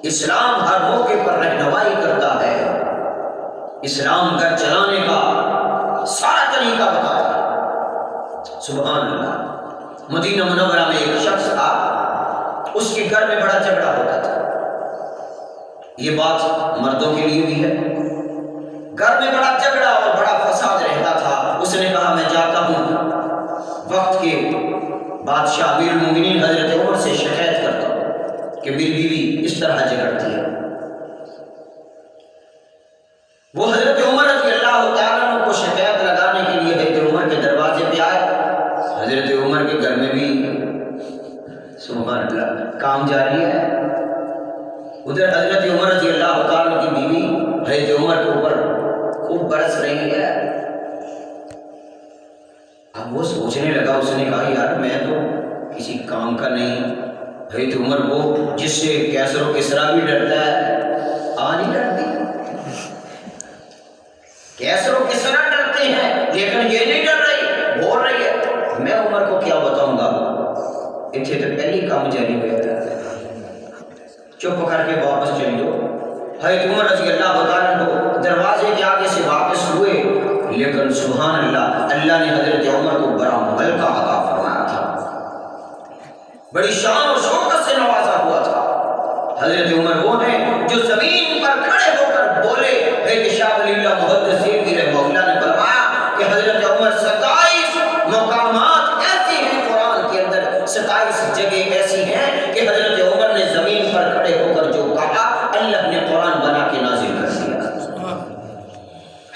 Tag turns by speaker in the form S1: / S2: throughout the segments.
S1: اسلام ہر موقع پر رہنمائی کرتا ہے، اسلام گھر چلانے کا سارا طریقہ بتاتا ہے۔ سبحان اللہ۔ مدینہ منورہ میں ایک شخص تھا، اس کے گھر میں بڑا جھگڑا ہوتا تھا۔ یہ بات مردوں کے لیے بھی ہے، گھر میں بڑا جھگڑا اور بڑا فساد رہتا تھا۔ اس نے کہا میں جاتا ہوں وقت کے بادشاہ امیر المومنین حضرت عمر سے شکایت کرتا ہوں کہ میری بیوی اس طرح جھگڑتی ہے۔ وہ حضرت عمر رضی اللہ تعالیٰ عنہ کو شکایت لگانے کے لیے حضرت عمر کے دروازے پہ آئے۔ حضرت عمر کے گھر میں بھی سبحان اللہ کام جاری ہے۔ ادھر حضرت عمر رضی اللہ تعالیٰ کی بیوی حضرت عمر کے اوپر خوب برس رہی ہے۔ اب وہ سوچنے لگا، اس نے کہا یار میں تو کسی کام کا نہیں۔ حضرت عمر وہ جس سے کیسر و کسرا بھی ڈرتا ہے، نہیں ڈرتی، کیسر و کسرا ڈرتے ہیں لیکن یہ نہیں ڈر رہی، بول رہی ہے میں عمر کو کیا بتاؤں گا، اتنے تو پہلی کام جاری ہوا ہے، چپ کر کے واپس چلی جاؤ۔ حضرت عمر رضی اللہ تعالیٰ کو دروازے کے آگے سے واپس ہوئے، لیکن سبحان اللہ، اللہ نے حضرت عمر کو بڑا ملکہ عطا فرمایا تھا، بڑی شان و شوکت سے نوازا ہوا تھا۔ حضرت عمر وہ ہیں جو زمین پر کھڑے ہو کر بولے، حضرت شاہ ولی اللہ محدث سیدھی رحمہ اللہ نے فرمایا کہ حضرت عمر 27 مقامات ایسے ہیں قرآن کے اندر، 27 جگہ ایسی ہیں کہ حضرت عمر نے زمین پر کھڑے ہو کر جو کہا اللہ نے قرآن بنا کے نازل کر دیا۔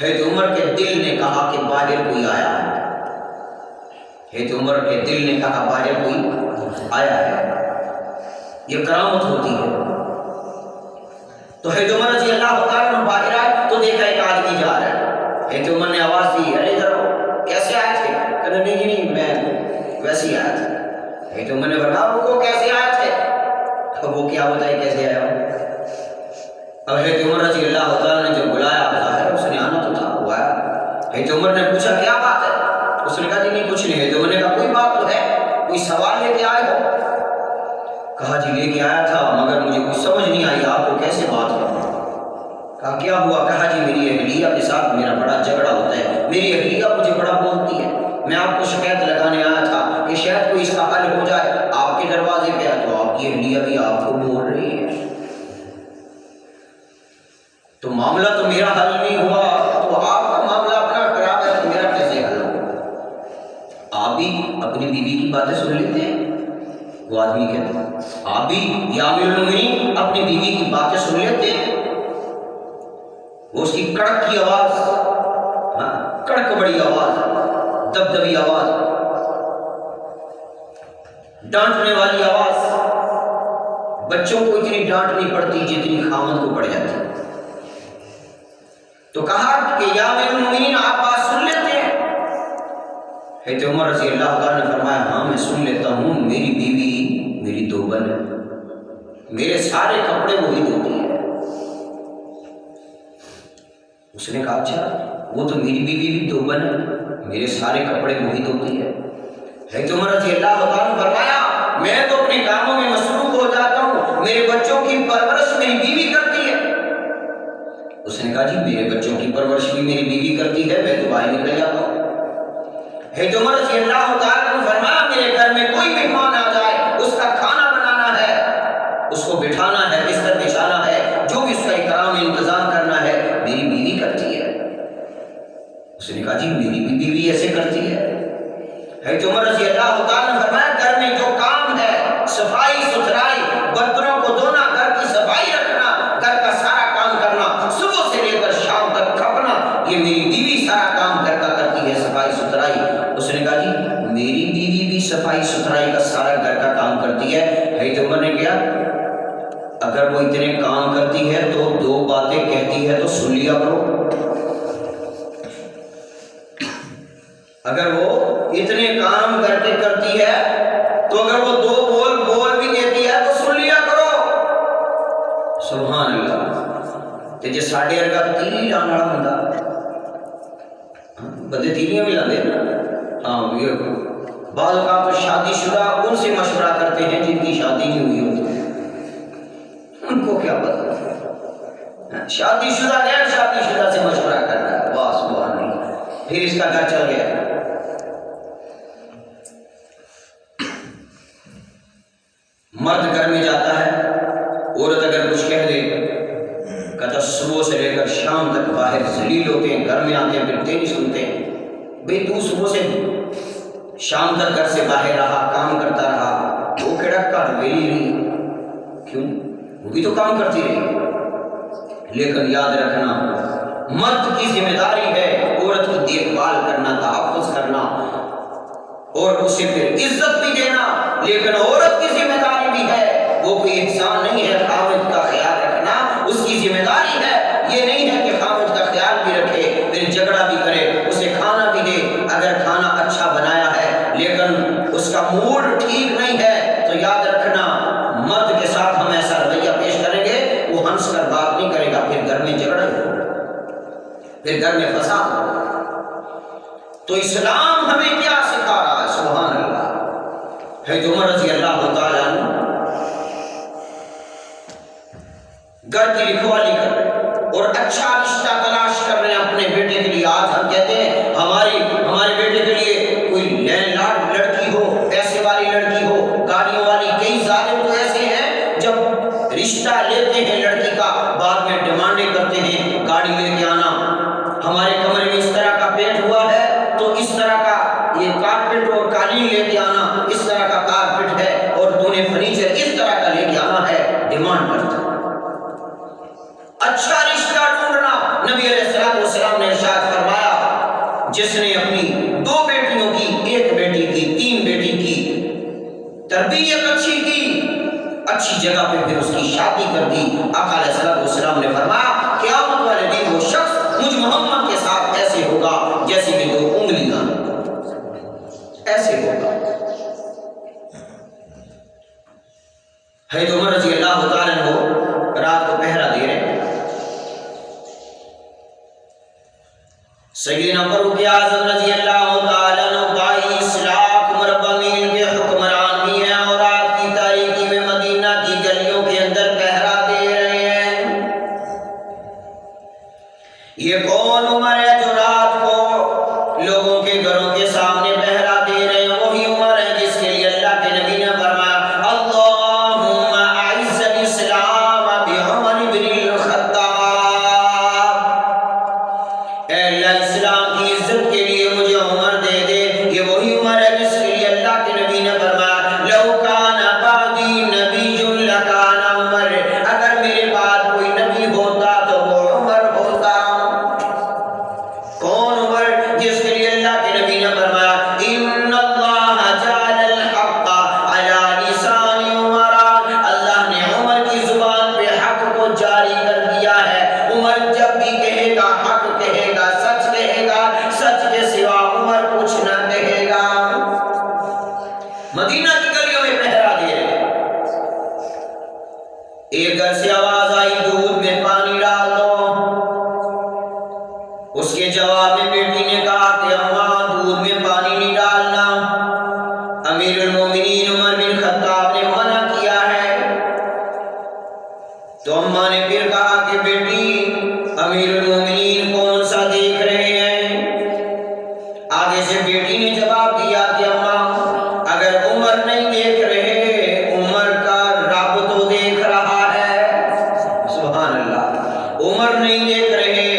S1: حضرت عمر کے دل نے کہا کہ باہر کوئی آیا ہے، حضرت عمر کے دل نے کہا باہر کوئی آیا ہے، یہ کرامت ہوتی ہے۔ تو حضرت عمر رضی اللہ تعالیٰ عنہ باہر آئے تو دیکھا ایک آدمی جا رہا ہے۔ حضرت عمر نے آواز دی ارے ادھر آؤ، کیسے آئے تھے؟ کہنے نہیں میں ویسے ہی آیا تھا۔ حضرت عمر نے فرمایا وہ کیسے آئے تھے؟ اب وہ کیا بتائے کیسے آیا ہو؟ اب حضرت عمر رضی اللہ تعالیٰ نے جب بلایا ظاہر اس نے آنا تو تھا، وہ آیا۔ حضرت عمر نے پوچھا کیا بات ہے؟ اس نے کہا جی نہیں کچھ نہیں۔ حضرت عمر نے کہا کوئی بات تو ہے، کوئی سوال لے کے آئے ہو؟ کہا جی لے کے آیا تھا مگر مجھے کچھ سمجھ نہیں آئی آپ کو کیسے بات ہے۔ کہا کیا ہوا؟ کہا جی میری اہلیہ کے ساتھ میرا بڑا جھگڑا ہوتا ہے، میری اہلیہ مجھے بڑا بولتی ہے، میں آپ کو شکایت لگانے آیا تھا کہ شاید کوئی اس کا حل ہو جائے، آپ کے دروازے پہ آیا تو آپ کی اہلیہ بھی آپ کو بول رہی ہے، تو معاملہ تو میرا حل نہیں ہوا، تو آپ کا معاملہ اپنا خراب ہے تو میرا کیسے حل ہوگا؟ آپ بھی اپنی بیوی کی باتیں سن لیتے ہیں؟ وہ آدمی کہتا ہے آپ بھی یا امیر المومنین اپنی بیوی کی باتیں سن لیتے ہیں؟ وہ اس کی کڑک کی آواز، کڑک بڑی آواز، دبدبی آواز، ڈانٹنے والی آواز، بچوں کو اتنی ڈانٹ نہیں پڑتی جتنی خاوند کو پڑ جاتی۔ تو کہا کہ یا امیر المومنین آپ بات سن لیتے ہیں؟ حضرت عمر رضی اللہ تعالیٰ نے فرمایا ہاں میں سن لیتا ہوں، میری بیوی میری دوبن ہے، میرے سارے کپڑے وہی دھوتی ہے۔ اس نے کہا اچھا وہ تو میری بیوی بھی دوبن ہے، میرے سارے کپڑے وہی دھوتی ہے۔ حضرت عمر رضی اللہ تعالیٰ نے فرمایا میں تو اپنے کاموں میں مصروف ہو جاتا ہوں، میرے بچوں کی پرورش میری بیوی کرتی ہے۔ اس نے کہا جی میرے بچوں کی پرورش بھی میری بیوی کرتی ہے، میں تو باہر نکل جاتا ہوں۔ حضرت عمر رضی اللہ تعالیٰ نے فرمایا میرے گھر میں کوئی مہمان آ جائے، اس کا کھانا بنانا ہے، اس کو بٹھانا ہے، بستر بچھانا ہے، جو بھی اس کا اکرام انتظام کرنا ہے میری بیوی کرتی ہے۔ اس نے کہا جی میری بھی بیوی ایسے کرتی ہے۔ حضرت عمر رضی اللہ تعالیٰ نے فرمایا گھر میں جو کام ہے صفائی ستھرائی، برتنوں کو دھونا، گھر کی صفائی رکھنا، گھر کا سارا کام کرنا، صبح سے لے کر شام تک کھپنا، یہ میری بیوی سارا کام گھر کا کرتی ہے، صفائی ستھرائی۔ اس نے کہا جی میری بیوی بھی صفائی ستھرائی کا سارا گھر کا کام کرتی ہے۔ حضرت عمر نے کیا اگر وہ اتنے کام کرتی ہے تو دو باتیں کہتی ہے تو سن لیا کرو، اگر وہ اتنے کام کر کے کرتی ہے تو اگر وہ دو بول بھی دیتی ہے تو سن لیا کرو۔ سبحان اللہ۔ تے جے ساڈے ورگا تیلی لانے والا ہوندا، بندے تیلیاں بھی لاندے نا، ہاں بعض اوقات تو شادی شدہ ان سے مشورہ کرتے ہیں جن کی شادی نہیں ہوئی ہوتی، ان کو کیا پتہ؟ شادی شدہ غیر شادی شدہ سے مشورہ کر رہا ہے، واہ سبحان اللہ، پھر اس کا گھر چل گیا۔ مرد گھر میں جاتا ہے، عورت اگر کچھ کہہ دے، کہتا صبح سے لے کر شام تک باہر ذلیل ہوتے ہیں، گھر میں آتے ہیں پھر تیری سنتے ہیں، بھئی تو صبح سے شام تک گھر سے باہر رہا، کام کرتا رہا، وہ کہڑا کر ویلی رہی، کیوں؟ وہ بھی تو کام کرتی رہی۔ لیکن یاد رکھنا، مرد کی ذمہ داری ہے عورت کی دیکھ بھال کرنا، تحفظ کرنا اور اسے پھر عزت بھی دینا، لیکن عورت کی ذمہ داری بھی ہے، وہ کوئی احسان نہیں ہے خاوند کا خیال رکھنا، اس کی ذمہ داری ہے، یہ نہیں ہے کہ خاوند کا خیال بھی رکھے پھر جھگڑا بھی کرے، اسے کھانا بھی دے، اگر کھانا اچھا بنایا ہے لیکن اس کا موڈ ٹھیک نہیں ہے تو یاد رکھنا مرد کے ساتھ ہم ایسا رویہ پیش کریں گے، وہ ہنس کر بات نہیں کرے گا، پھر گھر میں جھگڑا ہو، پھر گھر میں فساد ہو۔ تو اسلام ہمیں کیا سکھا رہا ہے؟ سبحان اللہ۔ حضرت عمر رضی اللہ تعالیٰ عنہ گھر کی رکھوالی کر رہے اور اچھا رشتہ تلاش کر رہے ہیں اپنے بیٹے کے لیے۔ آج ہم کہتے ہیں ہمارے بیٹے کے لیے کوئی لینڈ لارڈ لڑکی ہو، پیسے والی لڑکی ہو، گاڑیوں والی۔ کئی ظالم تو ایسے ہیں جب رشتہ لیتے ہیں لڑکی کا بعد میں ڈیمانڈیں کرتے ہیں، گاڑی لے کے آنا، ہمارے کمرے میں اس طرح کا پینٹ ہوا ہے تو اس طرح کا یہ کارپیٹ اور قالین لے کے آنا، اس طرح کا کارپیٹ ہے اور تو نے فرنیچر اس طرح کا لے کے آنا ہے، ڈیمانڈ کرتا۔ اچھا رشتہ ڈھونڈنا، نبی علیہ السلام نے ارشاد فرمایا جس نے اپنی 2 بیٹیوں کی، 1 بیٹی کی، 3 بیٹی کی تربیت اچھی کی، اچھی جگہ پہ پھر اس کی شادی کر دی، آقا علیہ السلام نے فرمایا قیامت والے دن وہ شخص مجھ محمد کے ساتھ ایسے ہوگا جیسے کہ 2 انگلیاں، ایسے ہوگا۔ حضرت عمر رضی اللہ تعالیٰ عنہ رات کو پہرا دے رہے ہیں، سیدنا فاروق اعظم رضی اللہ تعالیٰ عنہ 22 لاکھ مربع میل کے حکمران بھی ہیں اور رات کی تاریکی میں مدینہ کی گلیوں کے اندر پہرا دے رہے ہیں۔ یہ کون عمر ہے جو رات کو لوگوں کے گھروں کے سامنے پہرا دے رہے ہیں؟ وہی عمر ہے جس کے لیے اللہ کے نبی نے فرمایا اللہم اعز الاسلام بعمر بن الخطاب، اے اللہ اسلام کی عزت کے لیے مجھے عمر دے دے۔ یہ وہی عمر ہے جس کے لیے اللہ کے نبی نے فرمایا لو کان بعدی نبی لکان عمر، اگر میرے بعد کوئی نبی ہوتا تو وہ عمر ہوتا۔ کون عمر؟ جس کے لیے اللہ کے نبی نے فرمایا ان اللہ جعل الحق علی لسان عمر، اللہ نے عمر کی زبان پہ حق کو جاری کر دیا ہے۔ عمر جب بھی کہے گا حق کہے گا، سچ کہے گا، سچ کے سوا عمر کچھ نہ کہے گا۔ مدینہ کی گلیوں میں پہرا دے رہے ہیں، ایک گھر سے آواز آئی دودھ میں پانی ڈال دو، اس کے جواب میں بیٹی نے کہا کہ اماں دودھ میں پانی نہیں ڈالنا، امیر المومنین عمر بن خطاب نے منع کیا ہے۔ تو اماں نے پھر کہا کہ بیٹی امیر المومنین کون سا دیکھ رہے ہیں؟ آگے سے بیٹی نے جواب دیا کہ اماں اگر عمر نہیں دیکھ رہے، عمر کا رب تو دیکھ رہا ہے۔ سبحان اللہ، عمر نہیں دیکھ رہے،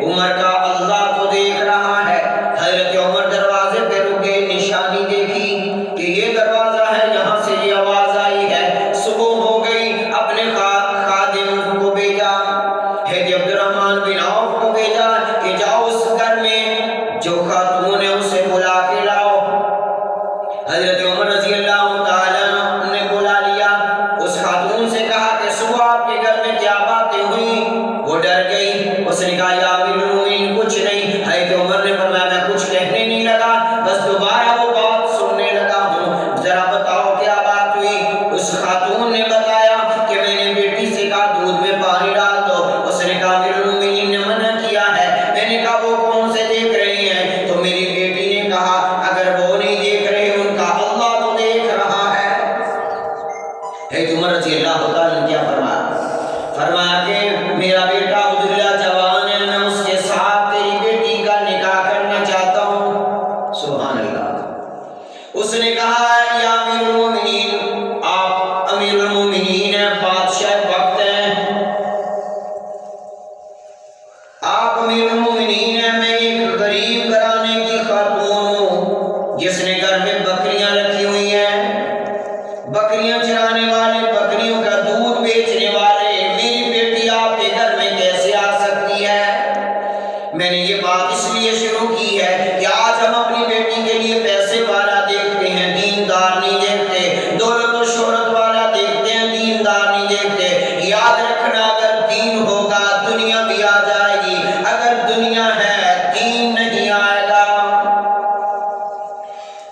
S1: عمر کا اللہ تو دیکھ رہا ہے۔ حضرت عمر دروازے پہ رکے، نشانی دیکھی کہ یہ دروازہ ہے، یہاں سے یہ آواز آئی ہے۔ صبح ہو گئی، اپنے خادم کو بھیجا، حضرت عبد الرحمن بن عوف کو بھیجا کہ جاؤ اس گھر میں جو خاتون ہے اسے بلا کے لاؤ۔ حضرت عمر رضی اللہ تعالیٰ نے بلا لیا، اس خاتون سے کہا کہ صبح آپ کے گھر میں کیا باتیں ہوئی؟ وہ ڈر گئی، اس نے کہا یا امیر المومنین کچھ نہیں۔ حضرت عمر نے فرمایا میں کچھ کہنے نہیں لگا، بس دوبارہ وہ بات سننے لگا ہوں، ذرا بتاؤ کیا بات ہوئی؟ اس خاتون نے بتایا کہ میں نے بیٹی سے کہا دودھ میں پانی ڈال دو، اس نے کہا امیر المومنین نے منع کیا ہے۔ میں نے کہا وہ کون سے دیکھ رہے ہیں؟ تو میری بیٹی نے کہا اگر وہ نہیں دیکھ رہے ان کا اللہ تو دیکھ رہا ہے۔ حضرت عمر رضی اللہ تعالیٰ نے کیا فرمایا فرمایا کہ میرا بیٹا عبداللہ جوان ہے، میں اس کے ساتھ تیری بیٹی کا نکاح کرنا چاہتا ہوں۔ سبحان اللہ۔ اس نے کہا یا امیر المومنین، آپ امیر المومنین ہیں، بادشاہ وقت ہیں، آپ امیر المومنین ہیں، میں ایک غریب گھرانے کی خاتون ہوں جس نے گھر میں بکریاں رکھی ہوئی ہیں، بکریاں چرانے والے، بکریوں کا دودھ بیچنے والے، میری بیٹی آپ کے گھر میں کیسے آ سکتی ہے؟ میں نے یہ بات اس لیے شروع کی ہے کہ آج ہم اپنی بیٹی کے لیے پیسے والا دیکھتے ہیں، دیندار نہیں دیکھتے، دولت و شہرت والا دیکھتے ہیں، دیندار نہیں دیکھتے۔ یاد رکھنا اگر دین ہوگا دنیا بھی آ جائے گی، اگر دنیا ہے دین نہیں آئے گا۔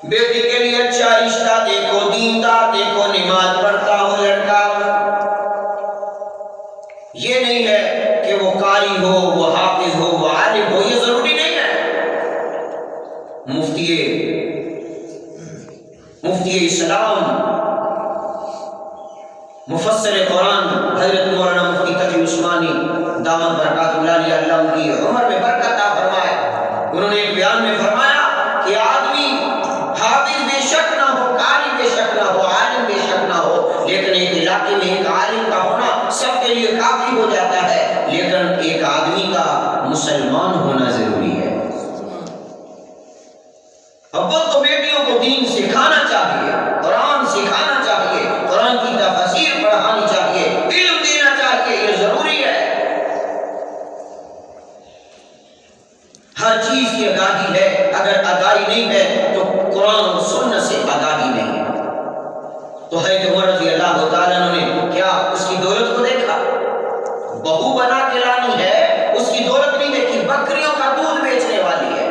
S1: بیٹی کے لیے اچھا رشتہ دیکھو، دیندار دیکھو، نماز پڑھتا ہو لڑکا، یہ نہیں ہے کہ وہ قاری ہو، وہ حافظ ہو، وہ عالم ہو، یہ ضروری نہیں ہے۔ مفتی اسلام، مفسر قرآن حضرت مولانا مفتی تقی عثمانی دامت برکات اللہ علیہ، اللہ ان کی عمر میں برکت عطا فرمائے، انہوں نے ایک بیان میں فرمایا کہ آدمی حافظ بے شک نہ ہو، قاری بے شک نہ ہو، عالم بے شک نہ ہو، لیکن ایک علاقے میں ایک عالم کا ہونا سب کے لیے کافی ہو جاتا ہے، لیکن ایک آدمی کا مسلمان ہونا ضروری ہے۔ اب تو بیٹیوں کو دین سکھانا چاہیے، قرآن سکھانا چاہیے، قرآن کی تفسیر پڑھانی چاہیے، علم دینا چاہیے، یہ ضروری ہے۔ ہر چیز کی آگاہی ہے، اگر آگاہی نہیں ہے تو قرآن اور سنت سے آگاہی نہیں ہے۔ تو حضرت عمر رضی اللہ تعالیٰ عنہ نے کیا اس کی دولت کو دیکھا؟ بہو بنا کے لانی ہے، اس کی دولت نہیں دیکھی، بکریوں کا دودھ بیچنے والی ہے،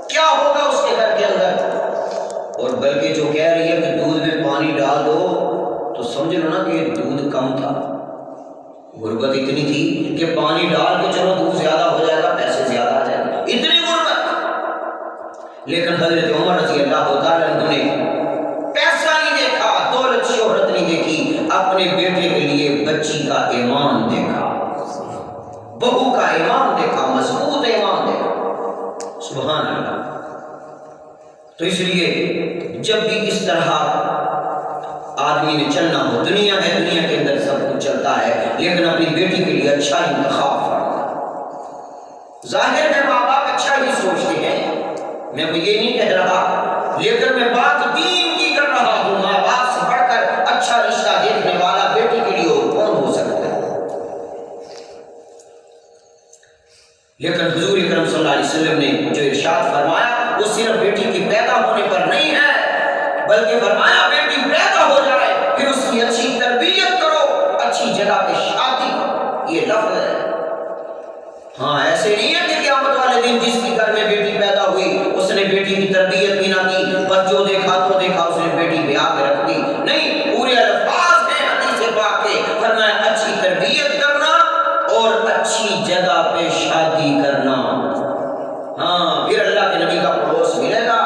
S1: کیا ہوگا اس کے گھر کے اندر؟ اور بلکہ جو کہہ رہی ہے کہ دودھ میں پانی ڈال دو، تو سمجھ لو نا کہ یہ دودھ کم تھا، غربت اتنی تھی کہ پانی ڈال کے چلو دودھ زیادہ ہو جائے گا، پیسے زیادہ آ جائیں گے، اتنی غربت۔ لیکن حضرت عمر رضی اللہ تعالیٰ عنہ نے پیسہ نہیں دیکھا، دولت شہرت نہیں دیکھی، اپنے بیٹے کے لیے بچی کا ایمان دیکھا، بہو کا ایمان دیکھا، مضبوط ایمان دیکھا۔ سبحان اللہ۔ تو اس لیے جب بھی اس طرح آدمی نے چلنا ہو، دنیا ہے، دنیا کے اندر سب کچھ چلتا ہے، لیکن اپنی بیٹی کے لیے اچھا انتخاب فرمائے۔ ظاہر ہے ماں باپ اچھا ہی سوچتے ہیں، میں کوئی یہ نہیں کہہ رہا، لیکن میں بات دین کی کر رہا ہوں۔ ماں باپ سے بڑھ کر اچھا رشتہ دیکھنے والا بیٹی کے لیے اور کون ہو سکتا ہے؟ لیکن حضور اکرم صلی اللہ علیہ وسلم نے جو ارشاد فرمایا وہ صرف بیٹی کے پیدا ہونے پر نہیں ہے، بلکہ فرمایا بیٹی پیدا ہو جائے پھر اس کی اچھی تربیت کرو، اچھی جگہ پہ شادی کرو، یہ لفظ ہے۔ ہاں ایسے نہیں ہے کہ قیامت والے دن جس کی گھر میں بیٹی پیدا ہوئی اس نے بیٹی کی تربیت بھی نہ کی، بس جو دیکھا تو دیکھا اس نے بیٹی بیاہ کے رکھ دی، نہیں، پورے الفاظ ہیں حدیث پاک کے، فرمایا اچھی تربیت کرنا اور اچھی جگہ پہ شادی کرنا، ہاں پھر اللہ کے نبی کا پڑوس ملے گا۔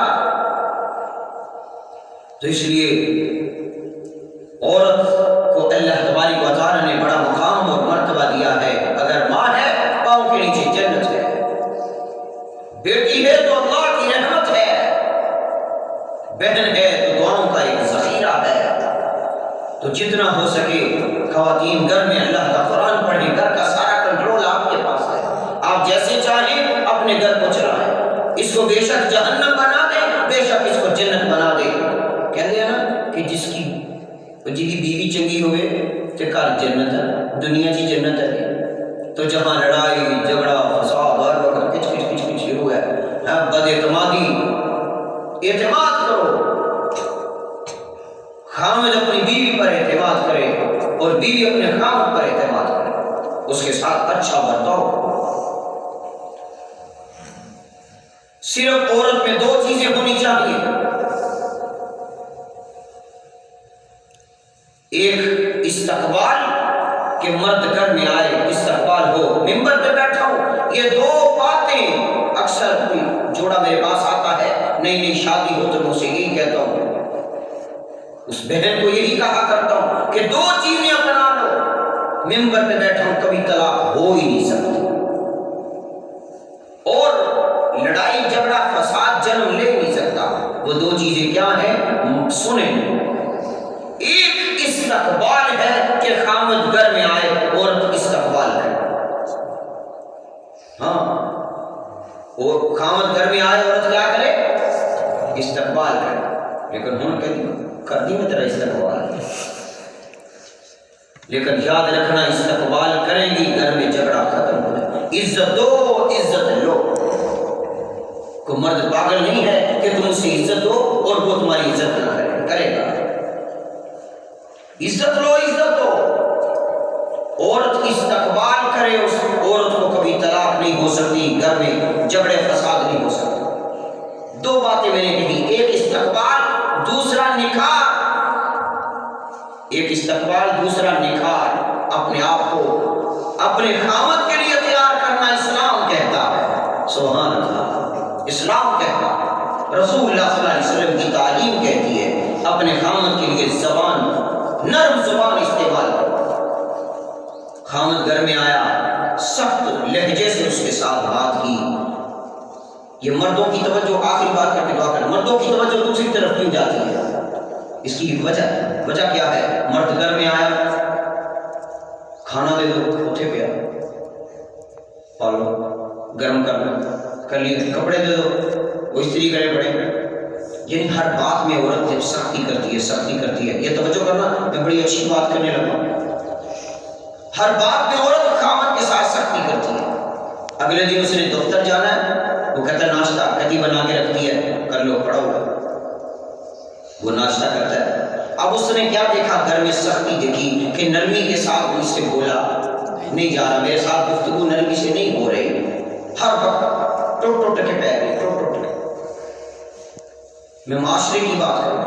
S1: تو اس لیے عورت کو اللہ تبارک و تعالیٰ نے بڑا مقام اور مرتبہ دیا ہے، اگر ماں ہے پاؤں کے نیچے جنت ہے، بیٹی ہے تو اللہ کی رحمت ہے، بہن ہے تو دعاؤں کا ایک ذخیرہ ہے۔ تو جتنا ہو سکے خواتین گھر میں اللہ کا قرآن پڑھیں، گھر کا سارا کنٹرول آپ کے پاس ہے، آپ جیسے چاہیں اپنے گھر کو چلائیں، اس کو بے شک جہنم بنا دیں، بے شک اس کو جنت بنا دیں۔ کہتے ہیں نا کہ جس کی بیوی چنگی ہوئے تو گھر جنت ہے، دنیا کی جنت ہے، تو جہاں لڑائی جھگڑا فساد ہر وقت کچھ کچھ کچھ کچھ شروع ہے، بد اعتمادی، اعتماد کرو، خامد اپنی بیوی پر اعتماد کرے اور بیوی اپنے خامد پر اعتماد کرے، اس کے ساتھ اچھا برتاؤ کرو۔ صرف عورت میں دو چیزیں ہونی چاہیے، ایک استقبال کہ مرد گھر میں آئے، استقبال ہو، ممبر پہ بیٹھا ہو، یہ دو باتیں اکثر کوئی جوڑا میرے پاس آتا ہے، نئی نئی شادی ہو تو میں اسے یہی کہتا ہوں، اس بہن کو یہی کہا کرتا ہوں کہ دو چیزیں اپنا لو، ممبر پہ بیٹھا ہوں، کبھی طلاق ہو ہی نہیں سکتی، اور لڑائی جھگڑا فساد جنم لے نہیں سکتا۔ وہ دو چیزیں کیا ہیں؟ سنیں، ایک استقبال ہے کہ خامد گھر میں آئے، عورت استقبال کرے، ہاں، اور خامد گھر میں آئے عورت کیا کرے؟ استقبال کرے۔ لیکن ہم کر دی میں تیرا استقبال، لیکن یاد رکھنا استقبال کریں گی گھر میں جھگڑا ختم ہو جائے۔ عزت دو، عزت لو۔ کوئی مرد پاگل نہیں ہے کہ تم اسے عزت دو اور وہ تمہاری عزت نہ کرے گا۔ عزت لو، عزت دو۔ عورت استقبال کرے، اس عورت کو کبھی طلاق نہیں ہو سکتی، گھر میں جھگڑے فساد نہیں ہو سکتے۔ دو باتیں میں نے کہی، ایک استقبال، دوسرا نکاح۔ ایک استقبال، دوسرا نکاح۔ اپنے آپ کو اپنے خامد کے لیے تیار کرنا اسلام کہتا ہے، سبحان اللہ، اسلام کہتا ہے، رسول اللہ صلی اللہ علیہ وسلم کی تعلیم کہتی ہے اپنے خامد کے لیے زبان، نرم زبان استعمال کرو۔ خامد گھر میں آیا، سخت لہجے سے اس کے ساتھ بات کی۔ یہ مردوں کی توجہ، آخری بات کر کے دعا کرنا، مردوں کی توجہ دوسری طرف کیوں جاتی ہے؟ اس کی وجہ کیا ہے؟ مرد گھر میں آیا، کھانا دے دو، اٹھے پہ پالو، گرم کر لیے، کپڑے دے دو، وہ استری کرے پڑے۔ یعنی ہر بات میں عورت جب سختی کرتی ہے، سختی کرتی ہے۔ یہ توجہ کرنا، میں بڑی اچھی بات کرنے لگا، ہر بات میں عورت خامد کے ساتھ سختی کرتی ہے۔ اگلے دن اس نے دفتر جانا ہے، وہ کہتا ہے ناشتہ کدی بنا کے رکھتی ہے، کر لو، پڑا ہوا، وہ ناشتہ کرتا ہے۔ اب اس نے کیا دیکھا؟ گھر میں سختی دیکھی کہ نرمی کے ساتھ مجھ سے بولا نہیں جا رہا، میرے ساتھ گفتگو نرمی سے نہیں ہو رہی، ہر وقت ٹوٹ ٹوٹ کے پہ گئی، ٹوٹ ٹوٹ کے۔ میں معاشرے کی بات کروں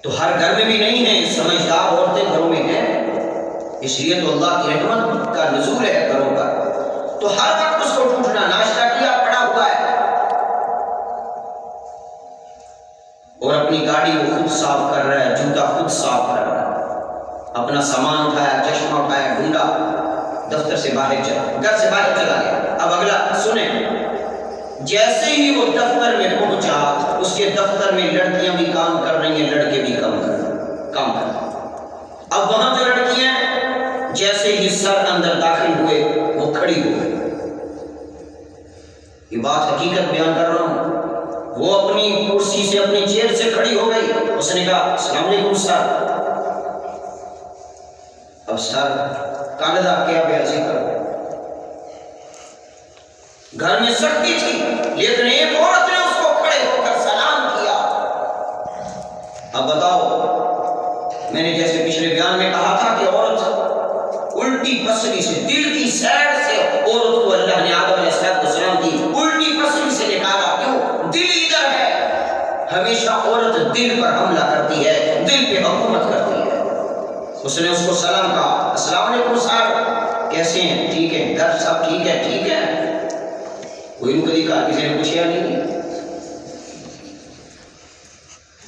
S1: تو ہر گھر میں بھی نہیں ہے، سمجھدار عورتیں گھروں میں ہیں، اس لیے تو اللہ کی رحمت کا نزول ہے گھروں پر۔ تو ہر وقت اس کو ٹوٹنا، ناشتہ کیا، پڑا ہوا ہے، اور اپنی گاڑی وہ خود صاف کر رہا ہے، جوتا خود صاف کر رہا ہے، اپنا سامان اٹھایا، چشمہ اٹھایا، ڈھونڈا، دفتر سے باہر گھر سے باہر چلا گیا۔ اب اگلا سنیں، جیسے ہی وہ دفتر میں پہنچا، اس کے دفتر میں لڑکیاں بھی کام کر رہی ہیں، لڑکے بھی کام کر رہے ہیں۔ اب وہاں جو لڑکیاں جیسے ہی سر اندر داخل ہوئے، وہ کھڑی ہو گئی۔ یہ بات حقیقت بیان کر رہا ہوں، وہ اپنی کرسی سے، اپنی چیئر سے کھڑی ہو گئی۔ اس نے کہا السلام علیکم سر۔ اب سر کالدہ کیا بیازی کرو، گھر میں سختی تھی، لیکن ایک عورت نے اس کو کھڑے ہو کر سلام کیا۔ اب بتاؤ، میں نے جیسے پچھلے بیان میں کہا تھا کہ عورت الٹی پسلی سے، دل کی سیر سے عورت کو اللہ نے آدم علیہ السلام کی الٹی پسلی سے نکالا۔ کیوں؟ دل ادھر ہے، ہمیشہ عورت دل پر حملہ کرتی ہے، دل پہ حکومت کرتی ہے۔ اس نے اس کو سلام کہا، السلام علیکم صاحب، کیسے ہیں؟ ٹھیک ہے، گھر سب ٹھیک ہے؟ ٹھیک ہے۔ کوئی نہیں کبھی کہا، کسی نے پوچھا نہیں،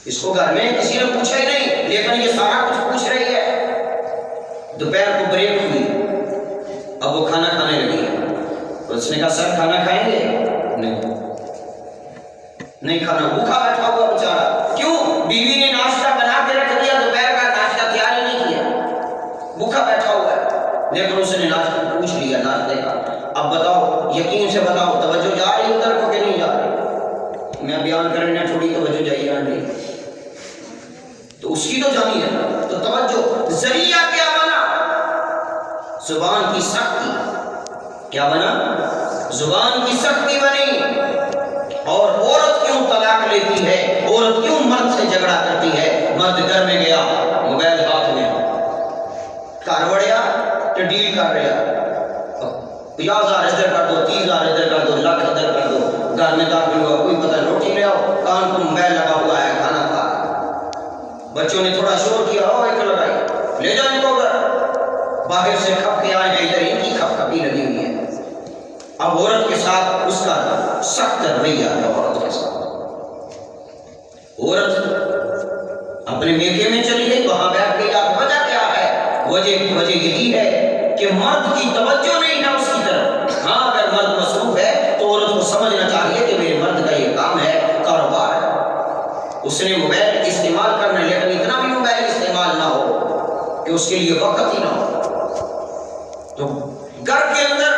S1: اس کو گھر میں کسی نے پوچھا ہی نہیں، لیکن یہ سارا کچھ پوچھ رہی ہے۔ دوپہر کو بریک ہوئی، اب وہ کھانا کھانے لگی ہے۔ اس نے کہا سر کھانا کھائیں گے؟ نہیں کھانا، بھوکا بیٹھا ہوا بیچارہ۔ کیوں؟ بیوی نے ناشتہ بنا کے رکھ دیا، دوپہر کا ناشتہ تیار ہی نہیں کیا، بھوکا بیٹھا ہوا ہے، لیکن اس نے ناشتہ پوچھ لیا ناشتے کا۔ اب بتاؤ، یقین سے بتاؤ، توجہ جا رہی ادھر کو کہ نہیں جا رہی؟ میں بیان کرنے تھوڑی توجہ جائی جان رہی، تو اس کی تو جانی ہے، تو توجہ۔ ذریعہ کیا بنا؟ زبان کی سختی۔ کیا بنا؟ زبان کی سختی بنی۔ اور عورت کیوں طلاق لیتی ہے؟ عورت کیوں مرد سے جھگڑا کرتی ہے؟ مرد گھر میں گیا، موبائل ہاتھ میں، گھر وڑیا تو ڈیل کر رہا، 50,000 ادھر کر دو، 30,000 ادھر کر دو، لاکھ ادھر کر دو۔ گھر میں داخل ہوا، کوئی پتہ روٹی لے آؤ، کان کو موبائل لگا ہوا ہے، کھانا کھا۔ بچوں نے تھوڑا شور کیا، ایک لگائی، لے جاؤ ان کو گھر۔ باہر سے کھپ کے آئے ہیں، ادھر ان کی کھپ کھپی لگی ہوئی ہے۔ اب عورت کے ساتھ اس کا سخت رویہ ہے۔ عورت کے ساتھ عورت اپنے میکے میں چلی گئی، وہاں بیٹھ گئی۔ اب وجہ کیا ہے؟ وجہ یہی ہے کہ مرد کی توجہ نہیں ہے اس کی طرف. ہاں اگر مرد مصروف ہے تو عورت کو سمجھنا چاہیے کہ میرے مرد کا یہ کام ہے، کاروبار ہے. اس نے موبائل استعمال کرنا ہے، لیکن اتنا بھی موبائل استعمال نہ ہو کہ اس کے لیے وقت ہی نہ ہو. تو گھر کے اندر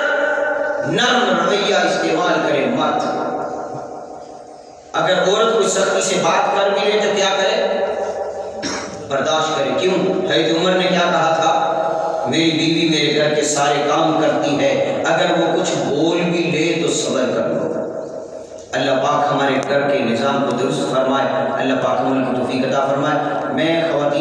S1: نرم رویہ استعمال کرے مرد. اگر عورت کوئی سختی سے بات کر بھی لے تو کیا کرے؟ برداشت کرے. کیوں؟ حضرت عمر نے کیا کہا تھا؟ میری بیوی میرے گھر کے سارے کام کرتی ہے، اگر وہ کچھ بول بھی لے تو صبر کر لو. اللہ پاک ہمارے گھر کے نظام کو درست فرمائے، اللہ پاک ہمیں توفیق عطا فرمائے. میں خواتین